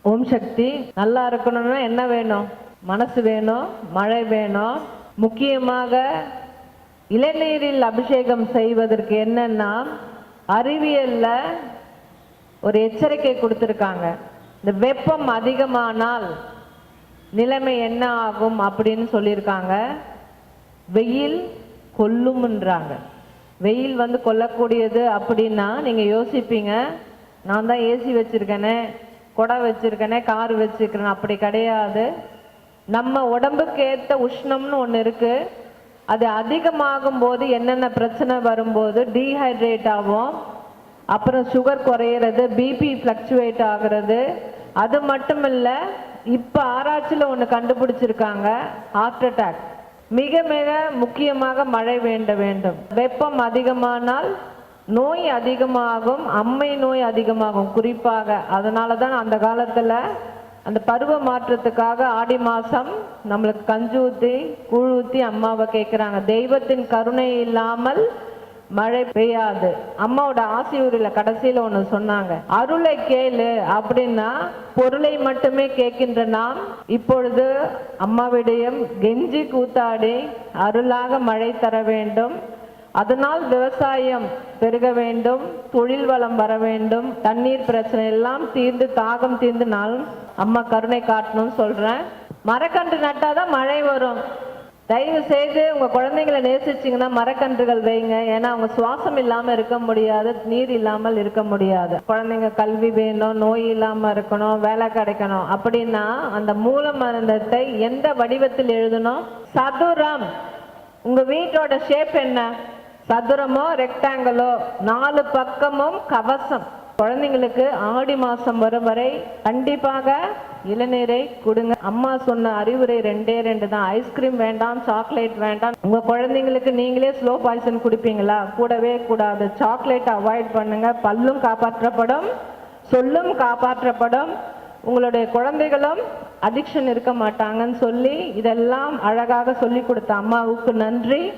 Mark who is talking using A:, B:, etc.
A: ஓம் சக்தி. நல்லா இருக்கணும்னா என்ன வேணும்? மனசு வேணும், மழை வேணும். முக்கியமாக இளநீரில் அபிஷேகம் செய்வதற்கு என்னன்னா, அறிவியல்ல ஒரு எச்சரிக்கை கொடுத்துருக்காங்க. இந்த வெப்பம் அதிகமானால் நிலைமை என்ன ஆகும் அப்படின்னு சொல்லியிருக்காங்க. வெயில் கொல்லும்ன்றாங்க. வெயில் கொல்லக்கூடியது அப்படின்னா நீங்க யோசிப்பீங்க, நான் தான் ஏசி வச்சிருக்கேனே, கொடை வச்சிருக்கேனே, கார் வச்சிருக்கேன். அப்படி கிடையாது. நம்ம உடம்புக்கு ஏற்ற உஷ்ணம்னு ஒன்று இருக்கு. அது அதிகமாகும் போது என்னென்ன பிரச்சனை வரும்போது டீஹைட்ரேட் ஆகும், அப்புறம் சுகர் குறையிறது, பிபி ஃப்ளக்சுவேட் ஆகுறது. அது மட்டும் இல்லை, இப்போ ஆராய்ச்சியில் ஒன்று கண்டுபிடிச்சிருக்காங்க, ஹார்ட் அட்டாக். மிக மிக முக்கியமாக மழை வேண்டும். வெப்பம் அதிகமானால் நோய் அதிகமாகும், அம்மை நோய் அதிகமாகும் குறிப்பாக. அதனால தான் அந்த காலத்தில் அந்த பருவ மாற்றத்துக்காக ஆடி மாதம் நம்மளுக்கு கஞ்சி ஊற்றி கூழ் ஊற்றி அம்மாவை கேட்குறாங்க. தெய்வத்தின் கருணை இல்லாமல் மழை பெய்யாது. அம்மாவோட ஆசியூரில் கடைசியில் ஒன்று சொன்னாங்க, அருளை கேளு அப்படின்னா பொருளை மட்டுமே கேட்கின்ற நாம் இப்பொழுது அம்மாவிடையும் கெஞ்சி கூத்தாடி அருளாக மழை தர வேண்டும். அதனால் விவசாயம் பெருக வேண்டும், தொழில் வளம் வர வேண்டும், தண்ணீர் பிரச்சனை எல்லாம் தீர்ந்து தாகம் தீர்ந்து நாளும் அம்மா கருணை காட்டணும்னு சொல்றேன். மரக்கன்று நட்டாதான் மழை வரும். தயவு செய்து உங்க குழந்தைங்களை நேசிச்சிங்கன்னா மரக்கன்றுகள் வைங்க. ஏன்னா அவங்க சுவாசம் இல்லாம இருக்க முடியாது, நீர் இல்லாமல் இருக்க முடியாது. குழந்தைங்க கல்வி வேணும், நோய் இல்லாம இருக்கணும், வேலை கிடைக்கணும் அப்படின்னா அந்த மூல மருந்தத்தை எந்த வடிவத்தில் எழுதணும்? சதுரம். உங்க வீட்டோட ஷேப் என்ன? சதுரமோ ரெக்டாங்கிளோ, 4 பக்கமும் கவசம். குழந்தைங்களுக்கு ஆடி மாசம் வரும் வரை கண்டிப்பாக இளநீரை கொடுங்க. அம்மா சொன்ன அறிவுரை 2 தான். ஐஸ்கிரீம் வேண்டாம், சாக்லேட் வேண்டாம். உங்க குழந்தைங்களுக்கு நீங்களே ஸ்லோ பாய்சன் குடிப்பீங்களா? கூடவே கூடாது. சாக்லேட் அவாய்ட் பண்ணுங்க. பல்லும் காப்பாற்றப்படும், சொல்லும் காப்பாற்றப்படும், உங்களுடைய குழந்தைகளும் அடிக்ஷன் இருக்க மாட்டாங்கன்னு சொல்லி இதெல்லாம் அழகாக சொல்லி கொடுத்த அம்மாவுக்கு நன்றி.